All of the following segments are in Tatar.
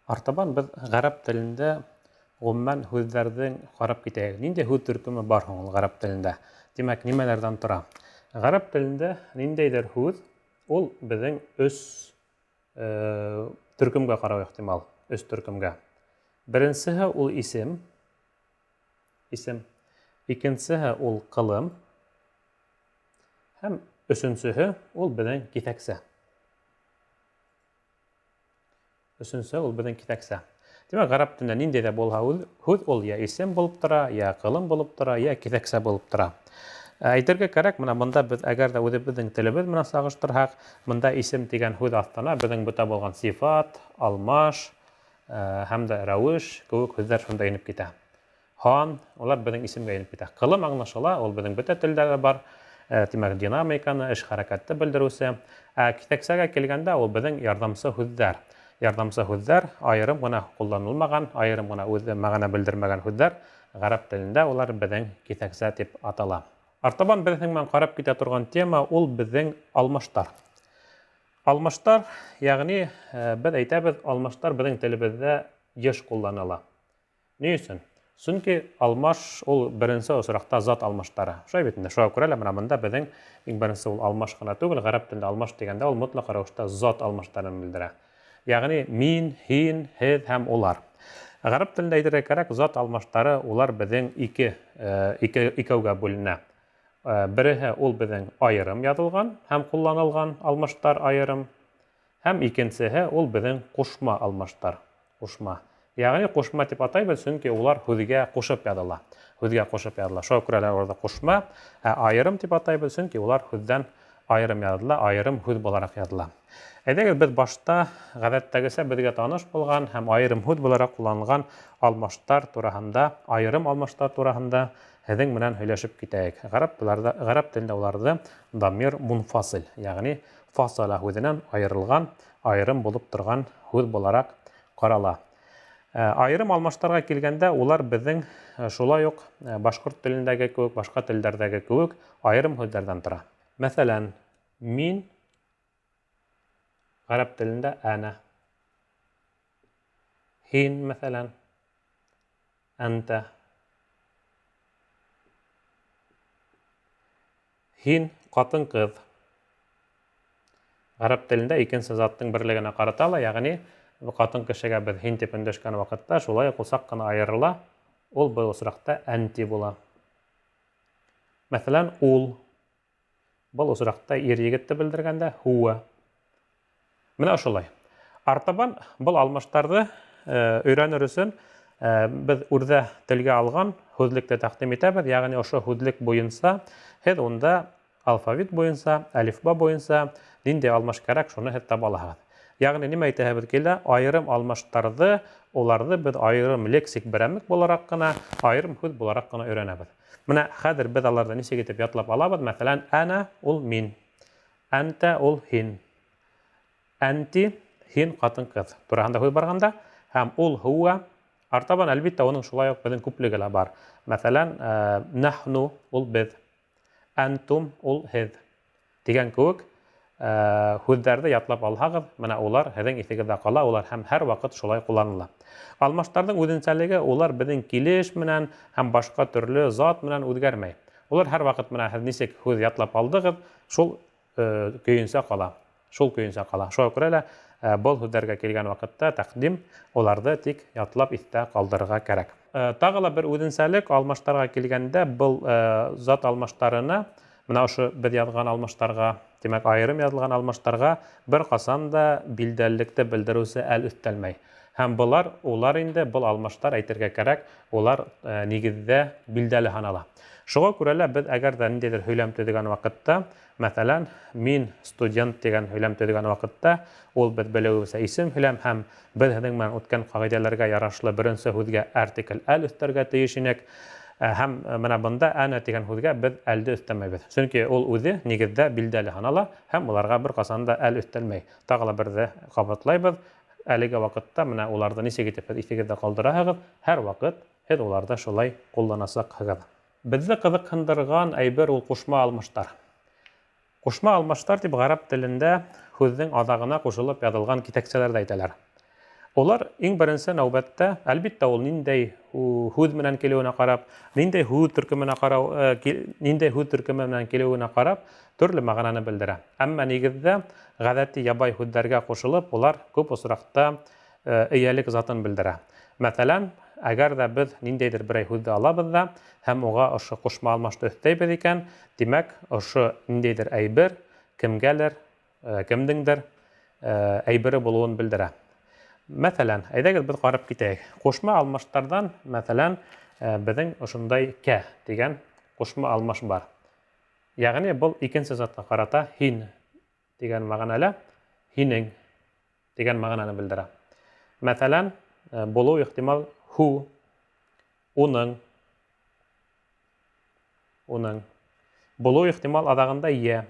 Артабан без гарап телендә гомумән һүзләрнең карап китәйек. Нинди һүз төркеме бар һуң ул гарап телендә? Димәк, нимәләрдән тора? Гарап телендә ниндәйдер һүз ул безнең өч төркемгә карау ихтимал. Өч төркемгә. Беренчеһе ул исем. Икенчеһе ул кылым. Һәм өченчеһе ул безнең китәксә. Өченчеһе ул безнең китәксә. Димәк, гарап телендә ниндәй дә булһа һүз ул я исем булып тора, я кылым булып тора, я китәксә булып тора. Әйтергә кәрәк, менә монда без әгәр дә үзебезнең телебез менән сагыштырһак, монда исем дигән һүз астына безнең бөтә булган сифат, алмаш һәм дә рәвеш кебек һүзләр шунда инеп китә. Хан, улар безнең исемгә инеп китә. Кылым аңлашыла, ул безнең бөтә телдә дә бар. Димәк, динамиканы, эш хәрәкәтте белдерүсе. Китәксәгә килгәндә ул безнең ярдәмче һүзләр. Ярдәмче һүзләр аерым гына кулланылмаган, аерым гына үз мәгънә белдермәгән һүзләр гарап телендә улар безнең китәксә дип атала. Артабан безнең менән карап китә торган тема ул безнең алмаштар. Алмаштар, ягъни без әйтәбез, алмаштар безнең телебездә еш кулланыла. Ни өчен? Чөнки алмаш ул беренче очракта зат алмаштары. Шулай бит инде, шуңа күрә лә менә монда безнең иң беренче ул алмаш кына түгел, гарап телендә алмаш дигәндә ул мотлак рәвештә зат алмаштарын белдерә. Ягъни мин, һин, һез һәм улар. Гарап телендә әйтергә кәрәк, зат алмаштары улар безнең икәүгә бүленә. Береһе ул безнең аерым язылган һәм кулланылган алмаштар аерым, һәм икенчеһе ул безнең кушма алмаштар. Кушма. Ягъни кушма дип атайбыз, чөнки улар һүзгә кушып языла. Һүзгә кушып языла. Шуңа күрә лә орда кушма, аерым дип атайбыз, чөнки улар һүздән аерым языла, аерым һүз буларак языла. Әйдәгез без башта гадәттәгечә безгә таныш булган һәм аерым һүз буларак кулланылган алмаштар турында, аерым алмаштар турында һезнең менән һөйләшеп китәйек. Гарап телендә уларны дамир мунфасил, ягъни фасала һүзеннән аерылган, аерым булып торган һүз буларак карала. Аерым алмаштарга килгәндә улар безнең шулай ук башкорт телендәге кебек, башка телләрдәге кебек аерым һүзләрдән тора. Мәсәлән, мин гарап телендә әнә. Һин, мәсәлән, әнтә. Һин, катын-кыз. Гарап телендә икенче заттың берлегенә каратала, ягъни катын кешегә без һин дип өндәшкән вакытта шулай ук сак кына аерыла, ул бу очракта әнти була. Мәсәлән, ул. Бұл очракта ир-егетте белдергәндә һуа. Менә шулай. Артабан бұл алмаштарны өйрәнер өчен без үрдә телгә алган һүзлекне тәкъдим итәбез, ягъни ошо һүзлек буенча һез унда алфавит буенча, әлифба буенча нинди алмаш кирәк, шуны һез таба аласыз. Ягъни нимә әйтәбез килә, аерым алмаштарны, уларны без аерым лексик берәмлек буларак кына, аерым һүз буларак кына өйрәнәбез. Менә хәзер без аларны ничек итеп ятлап алабыз? Мәсәлән, әнә ул мин, әнтә ул һин, әнти һин катын-кыз турында һүз барганда, һәм ул һуа. Артабан әлбиттә уның шулай ук безнең күплеге лә бар. Мәсәлән, нахну ул без, әнтум ул һез дигән кебек һүзләрне ятлап алһагыз, менә улар һезнең исегездә кала, улар һәм һәр вакыт шулай кулланыла. Алмаштарның үзенчәлеге улар безнең килеш менән һәм башка төрле зат менән үзгәрмәй. Улар һәр вакыт менә һез ничек һүз ятлап алдыгыз, шул көенчә кала. Шул көенчә кала. Шуңа күрә лә был һүзләргә килгән вакытта тәкъдим уларны тик ятлап истә калдырырга кирәк. Тагы ла бер үзенчәлек алмаштарга килгәндә, был зат алмаштарына, менә ошо без язган алмаштарга, димәк, аерым язылган алмаштарга бер касан да билдәллекте белдерүсе әл өстәлмәй. Һәм улар инде был алмаштар әйтергә кирәк, улар нигездә билдәле һанала. Шуңа күрә лә без әгәр дә ниндидер һөйләм төзегән вакытта, мәсәлән, мин студент дигән һөйләм төзегән вакытта, ул без беләбезчә исем һөйләм һәм без һезнең менән үткән кагыйдәләргә ярашлы беренче һүзгә артикль әл өстәргә тиеш инек. Һәм менә бында әнә дигән һүзгә без әлде өстәмәйбез. Чөнки ул үзе нигездә билдәле һанала һәм уларга бер касан да әл өстәлмәй. Тагы ла бердә кабатлайбыз. Әлеге вакытта менә уларны ничек итеп исегездә калдыраһыгыз, һәр вакыт һез уларда шулай кулланасаҡһығыҙ. Безне ҡыҙыҡһындырған әйбер ул ҡушма алмаштар. Ҡушма алмаштар дип ғарап телендә һүҙҙең аҙағына ҡушылып яҙылған китәксәләрҙе әйтәләр. Олар иң беренче нәүбәттә, әлбиттә, ул ниндәй һүз менән килүенә карап, ниндәй һүз төркеменә карап, төрле мәгънәне белдерә. Әмма нигездә, гадәти ябай һүзләргә кушылып, улар күп осракта иялек затын белдерә. Мәсәлән, әгәр дә без ниндәйдер берәй һүзне алабыз да, һәм уга ошо кушма алмашты өстәйбез икән, димәк, ошо ниндәйдер әйбер кемгәлер, кемдеңдер әйбере булуын белдерә. Мәсәлән, әйдәгез без карап китәйек. Кушма алмаштардан, мәсәлән, безнең ошондай кә дигән кушма алмаш бар. Ягъни бу икенче затка карата һин дигән мәгънәле, һинең дигән мәгънәне белдерә. Мәсәлән, булу ихтимал ху, уның. Булу ихтимал адагында я,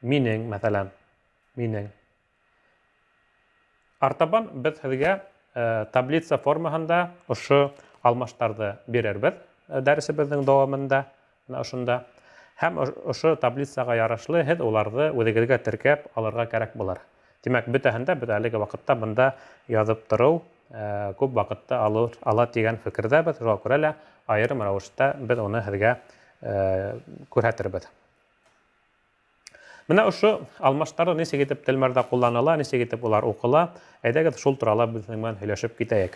минең, мәсәлән, минең. Артабан без һеҙгә таблица формаһында ошо алмаштарҙы бирербеҙ дәресебеҙҙең дауамында, ошонда. Һәм ошо таблицаға ярашлы һеҙ уларҙы үҙегеҙгә теркәп алырға кәрәк булыр. Тимәк, бөтәһендә беҙ әлеге ваҡытта бында яҙып тороу күп ваҡытты ала тигән фекерҙәбеҙ. Шуға күрә лә айырым рәүештә беҙ уны һеҙгә күрһәтербеҙ. Менә ошо алмаштарҙы нисек итеп телмәрҙә ҡулланыла, нисек итеп улар уҡыла, әйҙәгеҙ шул турала беҙ менән һөйләшеп китәйек.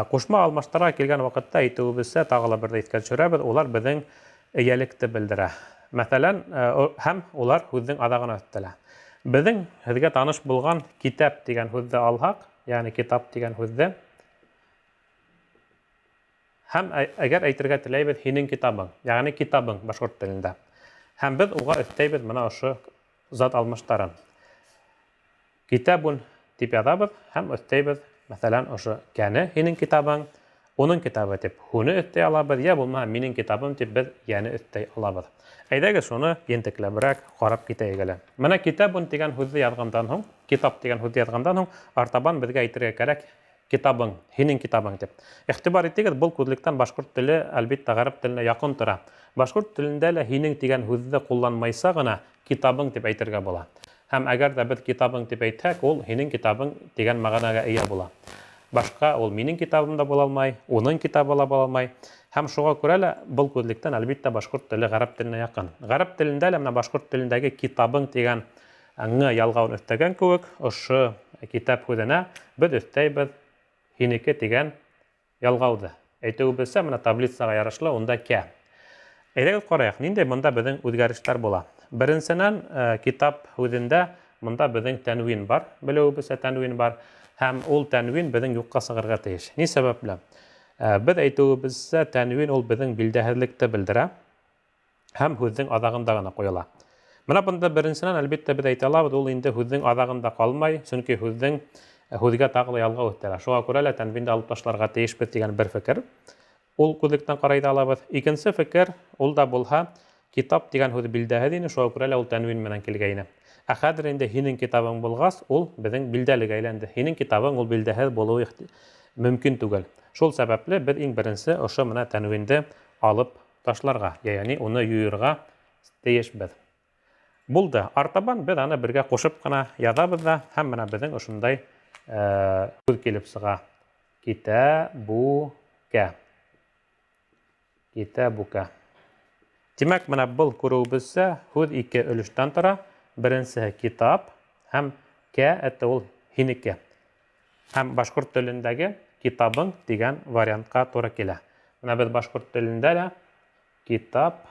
Ҡушма алмаштарға килгән ваҡытта әйтеүебеҙсә, тағы ла берҙе иҫкә төшөрәбеҙ, улар беҙҙең эйәлекте белдерә. Мәҫәлән, һәм улар һүҙҙең аҙағына өҫтәлә. Беҙҙең һеҙгә таныш булған китап тигән һүҙҙе алһаҡ, йәғни китап тигән һүҙҙе, һәм әгәр әйтергә теләйбеҙ һинең китабың, йәғни китабың башҡорт телендә. Һәм беҙ уға өҫтәйбеҙ мына ошо зат алмаштарын. Китабун тип яҙабыҙ һәм өҫтәйбеҙ, мәҫәлән, ошо кәне һинең китабың, уның китабы тип һуны өҫтәй алабыҙ, йә булмаһа минең китабым тип беҙ йәне өҫтәй алабыҙ. Әйҙәгеҙ шуны ентекләберәк ҡарап китәйек әле. Менә китабун тигән һүҙҙе яҙғандан һуң, китап тигән һүҙҙе яҙғандан һуң, артабан беҙгә әйтергә кәрәк китабың, һинең китабың тип. Иғтибар итегеҙ, был күҙлектән башҡорт теле, әлбиттә, ғәрәп теленә яҡын тора. Башҡорт телендә лә һинең тигән һүҙҙе ҡулланмайса ғына китабың тип әйтергә була. Һәм әгәр дә беҙ китабың тип әйтһәк, ул һинең китабың тигән мәғәнәгә эйә була. Башҡа ул минең китабым да була алмай, уның китабы ла була алмай. Һәм шуға күрә лә был күҙлектән, әлбиттә, башҡорт теле ғәрәп теленә яҡын. Ғәрәп телендә лә менә башҡорт телендәге китабың тигән ңы ялғауын өҫтәгән кеүек, ошо китап һүҙенә беҙ өҫтәйбеҙ һинеке тигән ялғауҙы. Әйтеүебеҙсә, менә таблицаға ярашлы унда кә. Әйҙәгеҙ ҡарайыҡ, ниндәй бында беҙҙең үҙгәрештәр була. Беренсенән, китап һүҙендә бында беҙҙең тәнвин бар, белеүебеҙсә тәнвин бар, һәм ул тәнвин беҙҙең юҡҡа сығырға тейеш. Ни сәбәпле? Беҙ әйтеүебеҙсә, тәнвин ул беҙҙең билдәһеҙлекте белдерә, һәм һүҙҙең аҙағында ғына ҡуйыла. Менә бында беренсенән, әлбиттә, беҙ әйтә алабыҙ, ул инде һүҙҙең аҙағында ҡалмай, сөнки һүҙгә тағы ла ялғау өҫтәлә. Шуға күрә лә тәнвинде алып ташларға тейешбеҙ тигән бер фекер. Ул күҙлектән ҡарай ҙа алабыҙ. Икенсе фекер, ул да булһа, китап тигән һүҙ билдәһеҙ ине, шуға күрә лә ул тәнвин менән килгәйне. Ә хәҙер инде һинең китабың булғас, ул беҙҙең билдәлегә әйләнде. Һинең китабың ул билдәһеҙ булыуы мөмкин түгел. Шул сәбәпле беҙ иң беренсе ошо менә тәнвинде алып ташларға, йәғни уны юйырға тейешбеҙ. Булды. Артабан беҙ аны бергә ҡушып ҡына яҙабыҙ ҙа, һәм менә беҙҙең ошондай һүҙ килеп сыға. Китәбүкә. Китәбүкә. Тимәк, менә был күреүебеҙсә, һүҙ ике өлөштән тора. Беренсеһе китап, һәм кә әтә ул һинеке. Һәм башҡорт телендәге китабың тигән вариантҡа тура килә. Менә беҙ башҡорт телендә лә китап,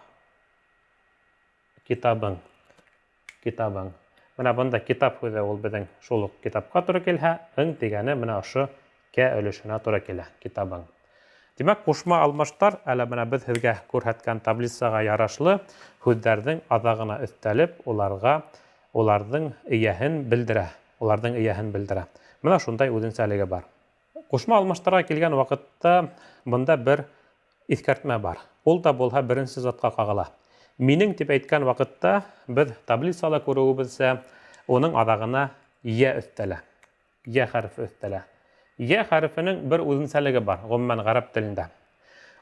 китабың, китабың. Менә бында китап һүҙе ул беҙҙең шул уҡ китапҡа тура килһә, ың тигәне менә ошо кә өлөшөнә тура килә, китабың. Тимәк, ҡушма алмаштар, әле менә беҙ һеҙгә күрһәткән таблицаға ярашлы һүҙҙәрҙең аҙағына өҫтәлеп, уларҙың эйәһен белдерә. Уларҙың эйәһен белдерә. Менә шундай үҙенсәлеге бар. Ҡушма алмаштарға килгән ваҡытта бында бер иҫкәртмә бар. Ул да булһа беренсе затҡа ҡағыла. Минең тип әйткән ваҡытта беҙ таблицала күреүебеҙсә, уның аҙағына йә өҫтәлә. Йә хәрефе өҫтәлә. Йә хәрефенең бер үҙенсәлеге бар, ғөмүмән ғәрәп телендә.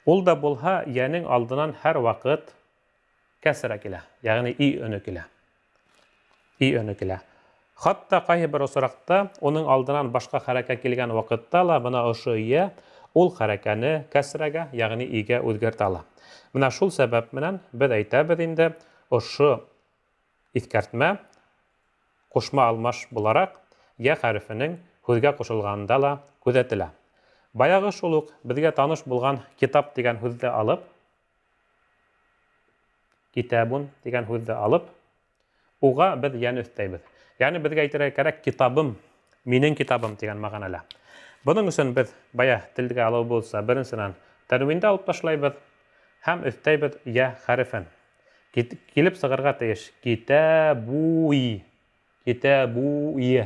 Ул да булһа, йәнең алдынан һәр ваҡыт кәсрә килә, йәғни и өнө килә. И өнө килә. Хатта кайһы бер осракта оның алдынан башка хәрәкәт килгән вакытта ла менә ошо я ул хәрәкәтне кәсрәгә, ягъни игә үзгәртә ала. Менә шул сәбәп менән без әйтәбез инде, ошо искәртмә кушма алмаш буларак я хәрефенең һүзгә кушылганда ла күзәтелә. Баягы шул ук безгә таныш булган китап дигән һүзне алып, китабун дигән һүзне алып, уга без яны өстәйбез. Ягъни безгә әйтергә кирәк китабым, минең китабым дигән мәгънәлә. Буның өчен без бая телгә алу булса, беренчедән тәрвиндә алып ташлайбыз һәм өстәйбез я хәрефен. Килеп сыгырга тиеш китабуи, китабуи.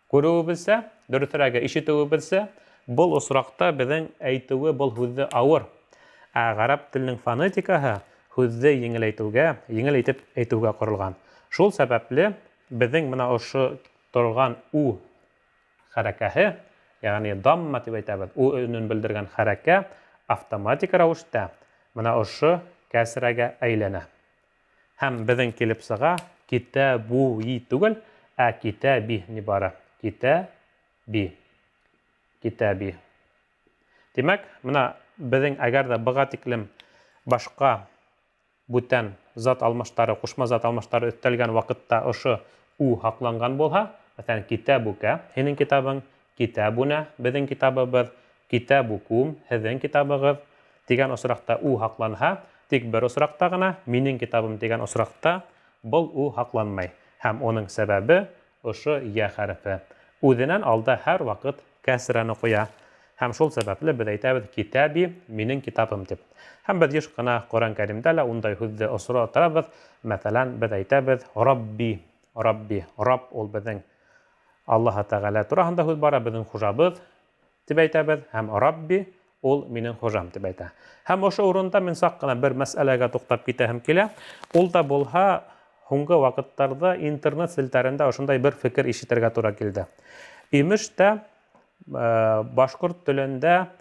Күрүебезсә, дөресрәге ишетүебезсә, бұл осракта безнең әйтүе бұл һүзне авыр. Ә гарәп теленең фонетикаһы һүзне еңел итеп әйтүгә корылган. Шул сәбәпле безнең менә ошо торган у хәрәкәте, ягъни дамма дип әйтәбез, у өнен белдергән хәрәкәт автоматик рәвештә менә ошо кәсрәгә әйләнә. Һәм безнең килеп сыга китабуи түгел, ә китаби ни бара. Китаби. Китаби. Демәк, менә безнең әгәр дә быга тиклем башка бүтән зат алмаштары, кушма зат алмаштары өстәлгән вакытта ошо у хакланган булһа, мәсәлән, китабука, һинең китабың, китабуна, безнең китабыбыз, китабукум, һезнең китабыгыз дигән осракта у хакланһа, тик бер осракта гына минең китабым дигән осракта был у хакланмай. Һәм оның сәбәбе ошо я хәрефе. Үзеннән алда һәр вакыт кәсрәне куя. Һәм шул сәбәпле без әйтәбез китаби, минең китабым дип. Һәм без еш кына Коръән Кәримдә лә ундай һүзне осра торабыз. Мәсәлән, без әйтәбез Рабби, Рабби, Рабб ул безнең Аллаһ Тәгалә тураһында һүз бара, безнең хуҗабыз дип әйтәбез. Һәм Рабби ул минең хуҗам дип әйтә. Һәм ошо урында мин сак кына бер мәсьәләгә туктап китәһем килә. Ул да булһа, һуңгы вакыттарда интернет селтәрендә ошондай бер фикер ишетергә туры килде. Имеш тә башкорт телендә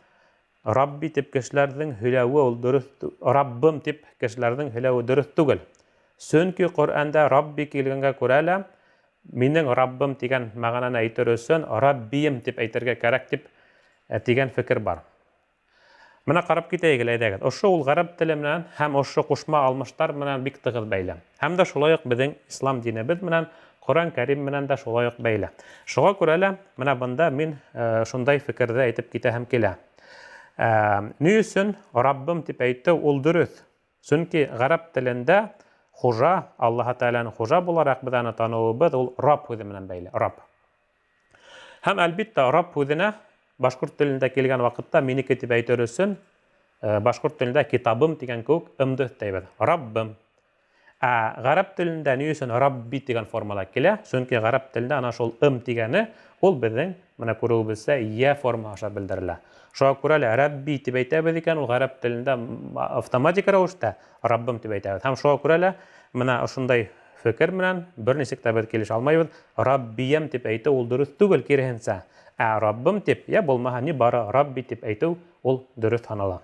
Рабби дип кешеләрнең һөйләве ул дөрес, Раббым дип кешеләрнең һөйләве дөрес түгел. Чөнки Коръәндә Рабби килгәнгә күрә лә минең Раббым дигән мәгънәне әйтер өчен Раббием дип әйтергә кирәк дип дигән фикер бар. Менә карап китәйек әйдәгез. Ошо ул гарәп теле менән һәм ошо кушма алмаштар менән бик тыгыз бәйле. Һәм дә шулай ук безнең ислам динебез менән, Коръән Кәрим менән дә шулай ук бәйле. Шуңа күрә лә менә бында мин шундай фикердә әйтеп китәһем килә. Ни өчен Раббым дип әйтү ул дөрес? Чөнки гарәп телендә хуҗа, Аллаһ Тәгаләнең хуҗа буларак без аны тануыбыз ул Рабб һүзе менән бәйле. Рабб. Һәм әлбиттә Рабб һүзенә башкорт телендә килгән вакытта минеке дип әйтер өчен башкорт телендә китабым дигән күк ымды өстәйбез. Раббым. Гарәп телендә ни өчен Рабби дигән формала килә? Чөнки гарәп телендә ана шул дигәне ул безнең менә күрүебезсә я форма аша белдерелә. Шуңа күрә лә Рабби дип әйтәбез икән, ул гарәп телендә автоматик рәвештә Раббым дип әйтәбез. Һәм шуңа күрә лә менә ошондай фикер менән берничек тә без килеш алмайбыз. Раббием дип әйтү ул дөрес түгел, киресенчә. Раббым дип, я булмаһа ни бара Рабби дип әйтү ул дөрес санала.